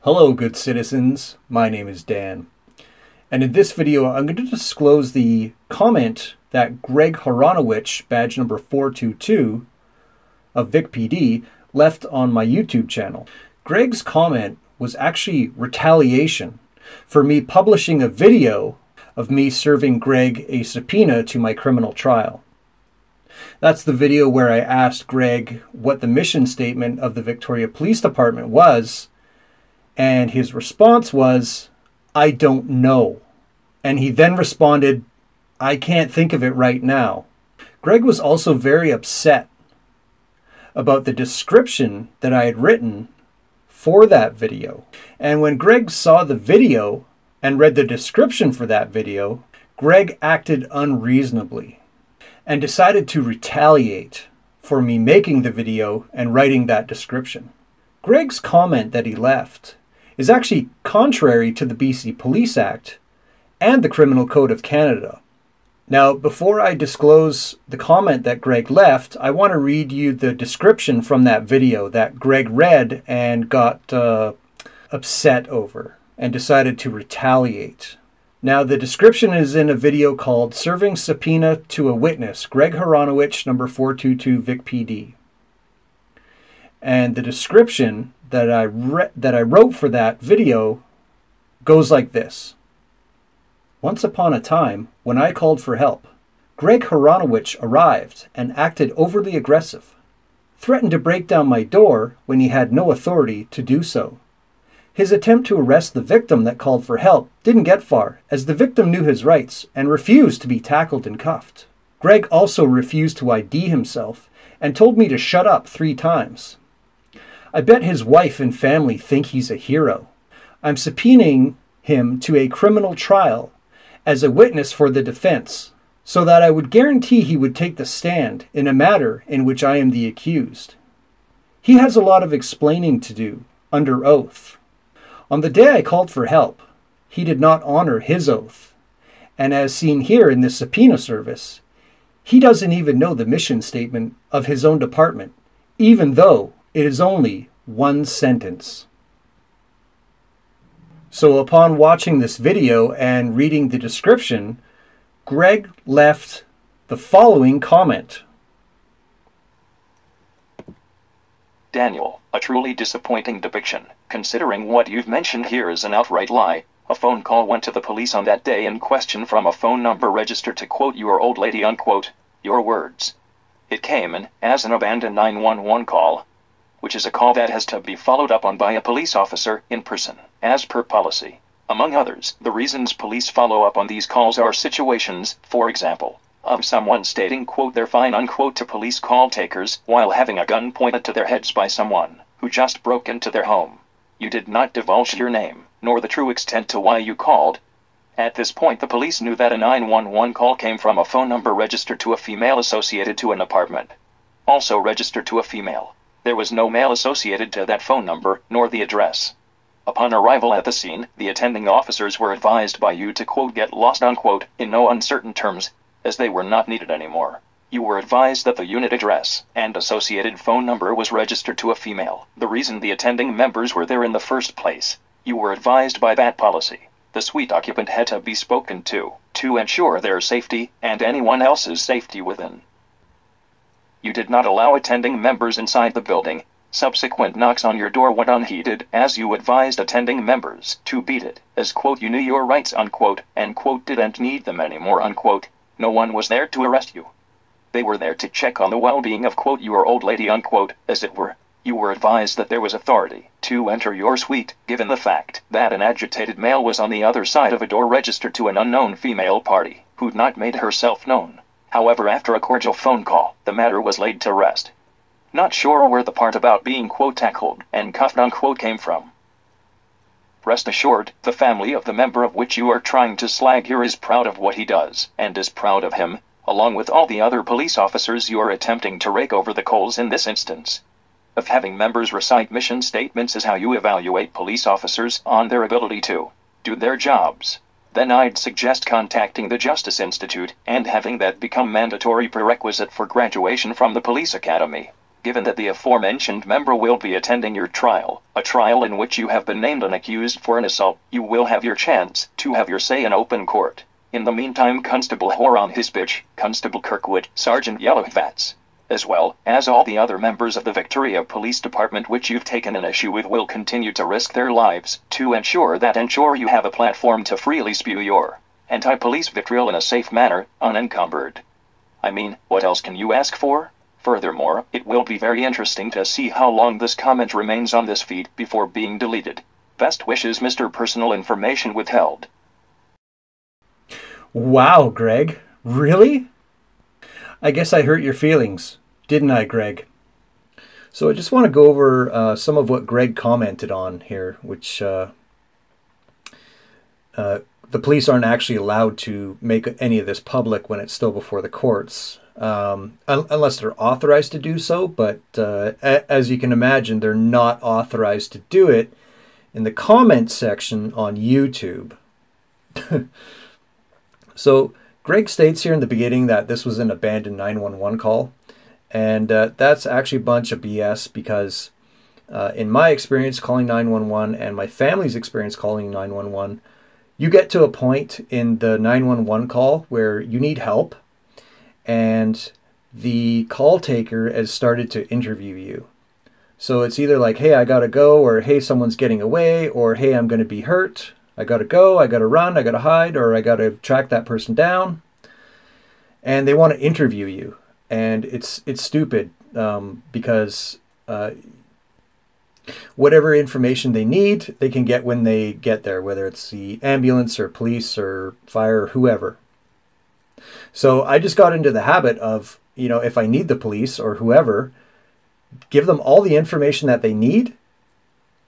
Hello, good citizens. My name is Dan. And in this video, I'm going to disclose the comment that Greg Horonowitsch, badge number 422 of VicPD, left on my YouTube channel. Greg's comment was actually retaliation for me publishing a video of me serving Greg a subpoena to my criminal trial. That's the video where I asked Greg what the mission statement of the Victoria Police Department was, and his response was, "I don't know." And he then responded, "I can't think of it right now." Greg was also very upset about the description that I had written for that video. And when Greg saw the video and read the description for that video, Greg acted unreasonably and decided to retaliate for me making the video and writing that description. Greg's comment that he left is actually contrary to the BC Police Act and the Criminal Code of Canada. Now, before I disclose the comment that Greg left, I want to read you the description from that video that Greg read and got upset over and decided to retaliate. Now, the description is in a video called Serving Subpoena to a Witness, Greg Horonowitsch, number 422, VicPD. And the description that I wrote for that video goes like this. Once upon a time, when I called for help, Greg Horonowitsch arrived and acted overly aggressive, threatened to break down my door when he had no authority to do so. His attempt to arrest the victim that called for help didn't get far, as the victim knew his rights and refused to be tackled and cuffed. Greg also refused to ID himself and told me to shut up 3 times. I bet his wife and family think he's a hero. I'm subpoenaing him to a criminal trial as a witness for the defense, so that I would guarantee he would take the stand in a matter in which I am the accused. He has a lot of explaining to do under oath. On the day I called for help, he did not honor his oath, and as seen here in this subpoena service, he doesn't even know the mission statement of his own department, even though it is only 1 sentence. So upon watching this video and reading the description, Greg left the following comment. Daniel, a truly disappointing depiction, considering what you've mentioned here is an outright lie. A phone call went to the police on that day in question from a phone number registered to quote your old lady unquote, your words. It came in as an abandoned 911 call, which is a call that has to be followed up on by a police officer in person, as per policy. Among others, the reasons police follow up on these calls are situations, for example, of someone stating quote they're fine unquote to police call takers while having a gun pointed to their heads by someone who just broke into their home. You did not divulge your name, nor the true extent to why you called. At this point the police knew that a 911 call came from a phone number registered to a female associated to an apartment. Also registered to a female. There was no male associated to that phone number, nor the address. Upon arrival at the scene, the attending officers were advised by you to quote get lost unquote in no uncertain terms, as they were not needed anymore. You were advised that the unit address and associated phone number was registered to a female, the reason the attending members were there in the first place. You were advised by that policy. The suite occupant had to be spoken to ensure their safety and anyone else's safety within. You did not allow attending members inside the building. Subsequent knocks on your door went unheeded, as you advised attending members to beat it, as quote you knew your rights unquote, and quote didn't need them anymore unquote. No one was there to arrest you. They were there to check on the well-being of quote your old lady unquote, as it were. You were advised that there was authority to enter your suite, given the fact that an agitated male was on the other side of a door registered to an unknown female party, who'd not made herself known. However, after a cordial phone call, the matter was laid to rest. Not sure where the part about being quote tackled and cuffed unquote came from. Rest assured, the family of the member of which you are trying to slag here is proud of what he does, and is proud of him, along with all the other police officers you are attempting to rake over the coals in this instance. Of having members recite mission statements is how you evaluate police officers on their ability to do their jobs. Then I'd suggest contacting the Justice Institute and having that become mandatory prerequisite for graduation from the police academy. Given that the aforementioned member will be attending your trial, a trial in which you have been named and accused for an assault, you will have your chance to have your say in open court. In the meantime, Constable Horonowitsch, Constable Kirkwood, Sergeant Yellowvats, as well as all the other members of the Victoria Police Department which you've taken an issue with, will continue to risk their lives to ensure you have a platform to freely spew your anti-police vitriol in a safe manner, unencumbered. I mean, what else can you ask for? Furthermore, it will be very interesting to see how long this comment remains on this feed before being deleted. Best wishes, Mr. Personal Information Withheld. Wow, Greg. Really? I guess I hurt your feelings, didn't I, Greg? So I just want to go over some of what Greg commented on here, which the police aren't actually allowed to make any of this public when it's still before the courts. Unless they're authorized to do so, but as you can imagine, they're not authorized to do it in the comments section on YouTube. So Greg states here in the beginning that this was an abandoned 911 call, and that's actually a bunch of BS, because in my experience calling 911 and my family's experience calling 911, you get to a point in the 911 call where you need help, and the call taker has started to interview you. So it's either like, hey, I gotta go, or hey, someone's getting away, or hey, I'm gonna be hurt. I gotta go, I gotta run, I gotta hide, or I gotta track that person down. And they want to interview you. And it's stupid, because whatever information they need, they can get when they get there, whether it's the ambulance or police or fire or whoever. So I just got into the habit of, you know, if I need the police or whoever, give them all the information that they need.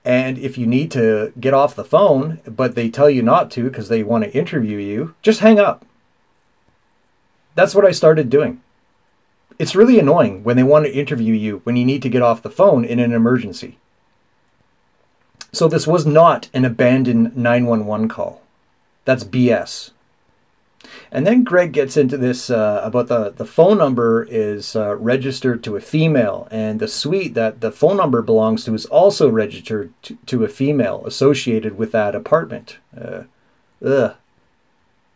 And if you need to get off the phone, but they tell you not to because they want to interview you, just hang up. That's what I started doing. It's really annoying when they want to interview you when you need to get off the phone in an emergency. So this was not an abandoned 911 call. That's BS. And then Greg gets into this about the phone number is registered to a female, and the suite that the phone number belongs to is also registered to a female associated with that apartment.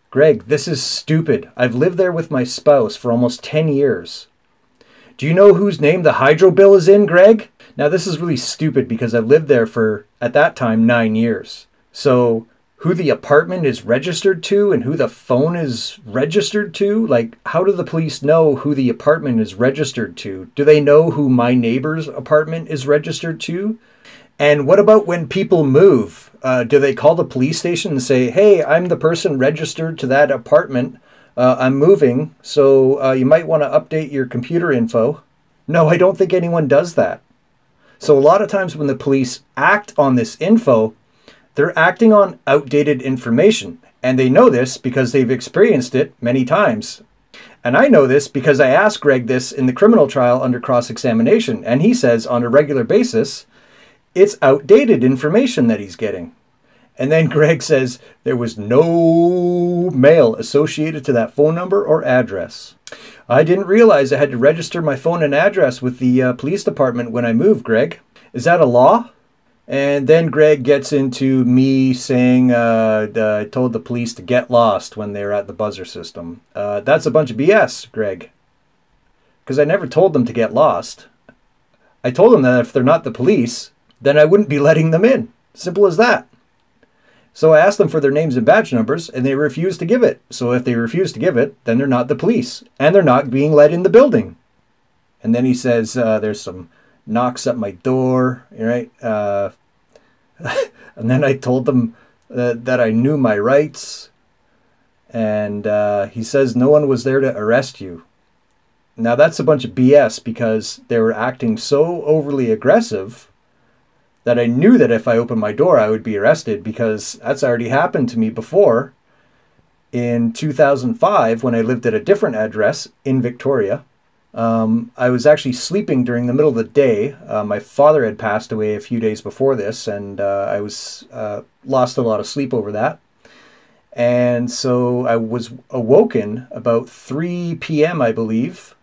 Greg, this is stupid. I've lived there with my spouse for almost 10 years. Do you know whose name the hydro bill is in, Greg? Now this is really stupid because I've lived there for, at that time, 9 years. So who the apartment is registered to and who the phone is registered to? Like, how do the police know who the apartment is registered to? Do they know who my neighbor's apartment is registered to? And what about when people move? Do they call the police station and say, hey, I'm the person registered to that apartment. I'm moving, so you might want to update your computer info. No, I don't think anyone does that. So a lot of times when the police act on this info, they're acting on outdated information, and they know this because they've experienced it many times. And I know this because I asked Greg this in the criminal trial under cross-examination, and he says on a regular basis, it's outdated information that he's getting. And then Greg says there was no mail associated to that phone number or address. I didn't realize I had to register my phone and address with the police department when I moved, Greg. Is that a law? And then Greg gets into me saying I told the police to get lost when they were at the buzzer system. That's a bunch of BS, Greg. Because I never told them to get lost. I told them that if they're not the police, then I wouldn't be letting them in. Simple as that. So I asked them for their names and badge numbers, and they refused to give it. So if they refuse to give it, then they're not the police, and they're not being let in the building. And then he says there's some knocks at my door, right? And then I told them that I knew my rights, and he says no one was there to arrest you. Now that's a bunch of BS because they were acting so overly aggressive that I knew that if I opened my door, I would be arrested, because that's already happened to me before in 2005 when I lived at a different address in Victoria. I was actually sleeping during the middle of the day. My father had passed away a few days before this, and I was lost a lot of sleep over that. And so I was awoken about 3 p.m., I believe,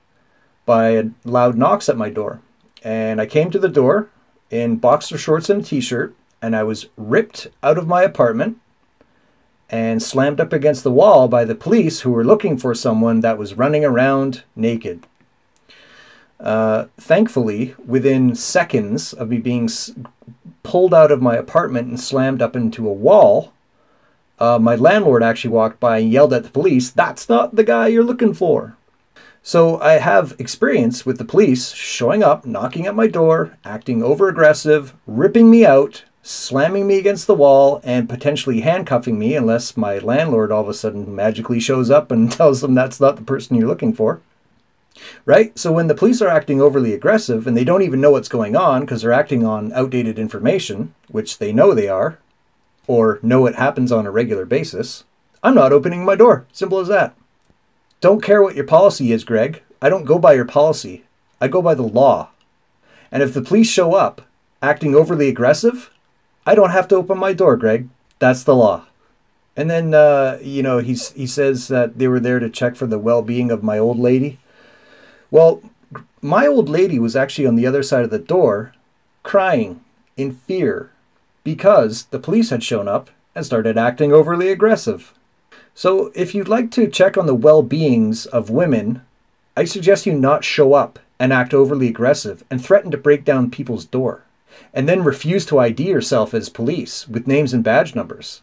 by loud knocks at my door. And I came to the door in boxer shorts and a t-shirt, and I was ripped out of my apartment and slammed up against the wall by the police who were looking for someone that was running around naked. Thankfully, within seconds of me being pulled out of my apartment and slammed up into a wall, my landlord actually walked by and yelled at the police, "That's not the guy you're looking for." So I have experience with the police showing up, knocking at my door, acting over-aggressive, ripping me out, slamming me against the wall, and potentially handcuffing me unless my landlord all of a sudden magically shows up and tells them that's not the person you're looking for. Right? So when the police are acting overly aggressive and they don't even know what's going on because they're acting on outdated information, which they know they are, or know it happens on a regular basis, I'm not opening my door. Simple as that. Don't care what your policy is, Greg. I don't go by your policy. I go by the law. And if the police show up acting overly aggressive, I don't have to open my door, Greg. That's the law. And then, he says that they were there to check for the well-being of my old lady. Well, my old lady was actually on the other side of the door, crying in fear because the police had shown up and started acting overly aggressive. So if you'd like to check on the well-beings of women, I suggest you not show up and act overly aggressive and threaten to break down people's door, and then refuse to ID yourself as police with names and badge numbers.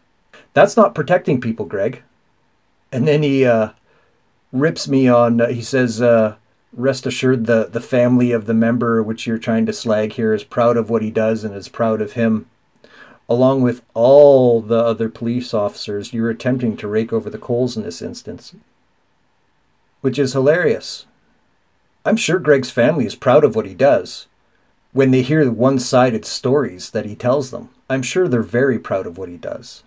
That's not protecting people, Greg. And then he rips me on, he says, rest assured the family of the member which you're trying to slag here is proud of what he does and is proud of him, along with all the other police officers you're attempting to rake over the coals in this instance. Which is hilarious. I'm sure Greg's family is proud of what he does. When they hear the one-sided stories that he tells them, I'm sure they're very proud of what he does.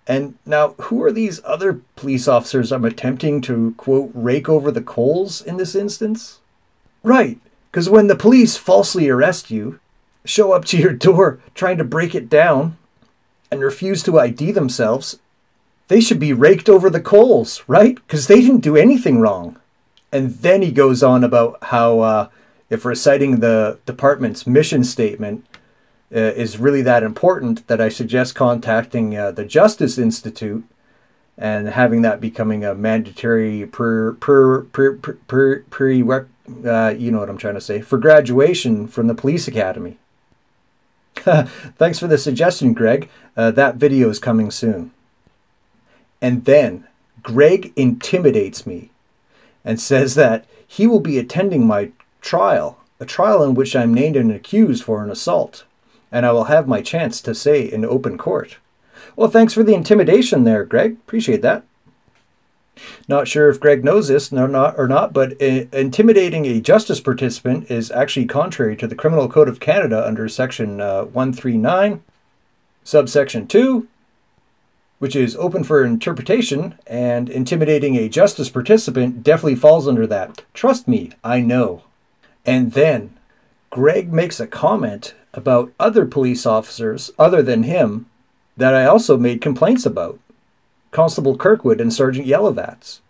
And now, who are these other police officers I'm attempting to, quote, rake over the coals in this instance? Right, because when the police falsely arrest you, show up to your door trying to break it down, and refuse to ID themselves, they should be raked over the coals, right? Because they didn't do anything wrong. And then he goes on about how if reciting the department's mission statement is really that important, that I suggest contacting the Justice Institute and having that becoming a mandatory you know what I'm trying to say, for graduation from the police academy. Thanks for the suggestion, Greg. That video is coming soon. And then Greg intimidates me and says that he will be attending my trial, a trial in which I'm named and accused for an assault, and I will have my chance to say in open court. Well, thanks for the intimidation there, Greg. Appreciate that. Not sure if Greg knows this or not, but intimidating a justice participant is actually contrary to the Criminal Code of Canada under Section 139, subsection 2, which is open for interpretation, and intimidating a justice participant definitely falls under that. Trust me, I know. And then Greg makes a comment about other police officers other than him that I also made complaints about. Constable Kirkwood and Sergeant Yellowvats.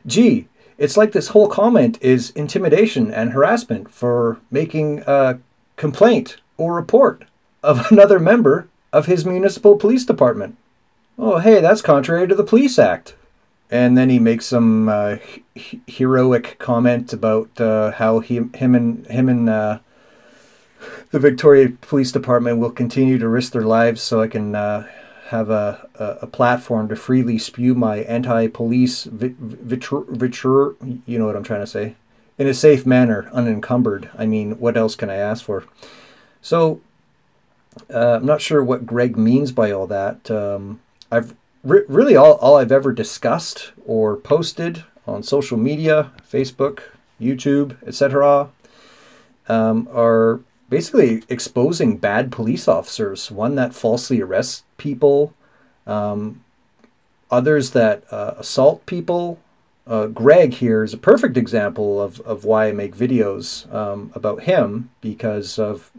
Gee, it's like this whole comment is intimidation and harassment for making a complaint or report of another member of his municipal police department. Oh, hey, that's contrary to the Police Act. And then he makes some heroic comment about how him and the Victoria Police Department will continue to risk their lives so I can have a platform to freely spew my anti-police vitriol, you know what I'm trying to say, in a safe manner, unencumbered. I mean, what else can I ask for? So, I'm not sure what Greg means by all that. I've really all I've ever discussed or posted on social media, Facebook, YouTube, etc., are basically exposing bad police officers. One that falsely arrests people, others that assault people. Greg here is a perfect example of why I make videos about him, because of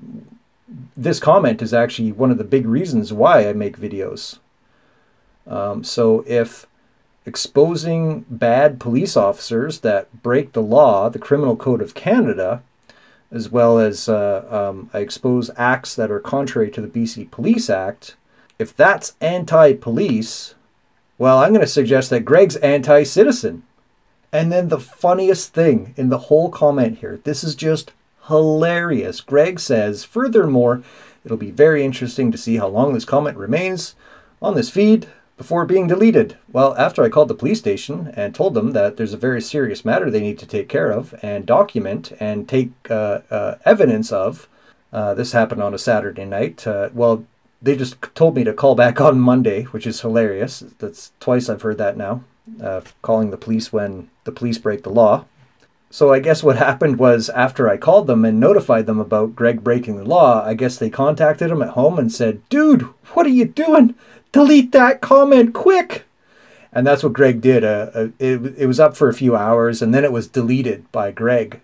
this comment is actually one of the big reasons why I make videos. So if exposing bad police officers that break the law, the Criminal Code of Canada, as well as I expose acts that are contrary to the BC Police Act, if that's anti-police, well, I'm going to suggest that Greg's anti-citizen. And then the funniest thing in the whole comment here, this is just hilarious. Greg says, furthermore, it'll be very interesting to see how long this comment remains on this feed before being deleted. Well, after I called the police station and told them that there's a very serious matter they need to take care of and document and take evidence of, this happened on a Saturday night. Well, they just told me to call back on Monday, which is hilarious. That's twice I've heard that now, calling the police when the police break the law. So I guess what happened was after I called them and notified them about Greg breaking the law, I guess they contacted him at home and said, "Dude, what are you doing? Delete that comment quick!" And that's what Greg did. It was up for a few hours and then it was deleted by Greg.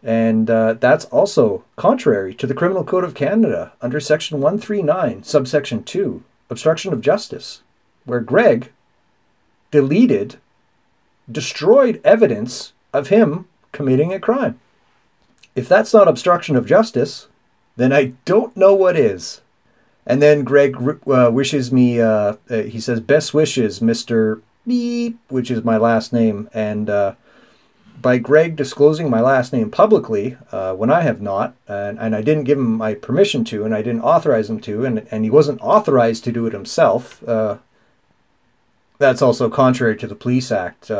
And that's also contrary to the Criminal Code of Canada under Section 139, subsection 2, Obstruction of Justice, where Greg destroyed evidence of him committing a crime. If that's not obstruction of justice, then I don't know what is. And then Greg wishes me, he says, "Best wishes, Mr. Beep," which is my last name. And by Greg disclosing my last name publicly, when I have not, and I didn't give him my permission to, and I didn't authorize him to, and he wasn't authorized to do it himself, that's also contrary to the Police Act.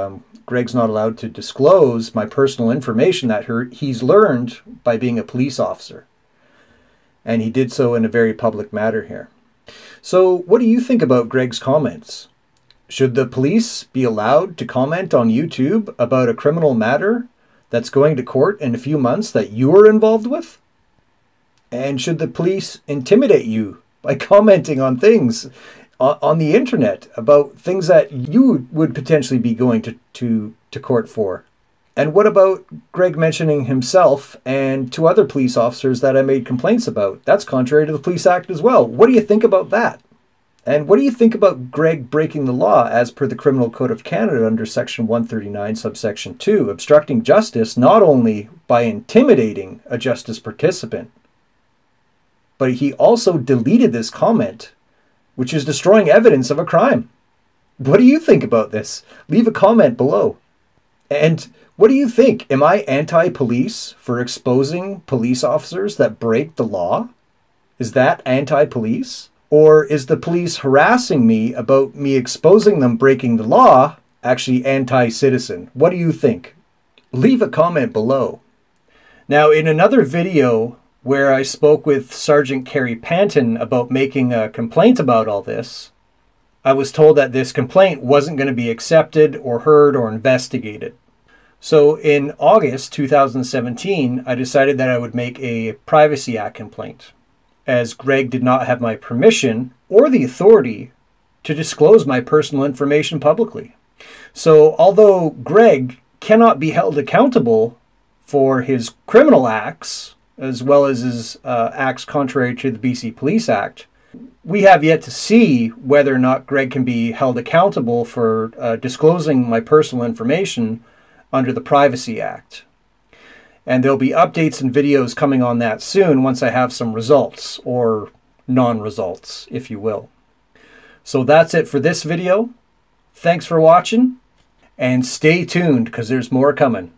Greg's not allowed to disclose my personal information that he's learned by being a police officer. And he did so in a very public matter here. So what do you think about Greg's comments? Should the police be allowed to comment on YouTube about a criminal matter that's going to court in a few months that you're involved with? And should the police intimidate you by commenting on things on the internet about things that you would potentially be going to court for? And what about Greg mentioning himself and two other police officers that I made complaints about? That's contrary to the Police Act as well. What do you think about that? And what do you think about Greg breaking the law as per the Criminal Code of Canada under Section 139, subsection 2, obstructing justice not only by intimidating a justice participant, but he also deleted this comment, which is destroying evidence of a crime? What do you think about this? Leave a comment below. And what do you think? Am I anti-police for exposing police officers that break the law? Is that anti-police? Or is the police harassing me about me exposing them breaking the law actually anti-citizen? What do you think? Leave a comment below. Now, in another video where I spoke with Sergeant Carrie Panton about making a complaint about all this, I was told that this complaint wasn't going to be accepted or heard or investigated. So in August 2017, I decided that I would make a Privacy Act complaint, as Greg did not have my permission or the authority to disclose my personal information publicly. So although Greg cannot be held accountable for his criminal acts, as well as his acts contrary to the BC Police Act, we have yet to see whether or not Greg can be held accountable for disclosing my personal information under the Privacy Act. And there'll be updates and videos coming on that soon once I have some results, or non-results, if you will. So that's it for this video. Thanks for watching, and stay tuned because there's more coming.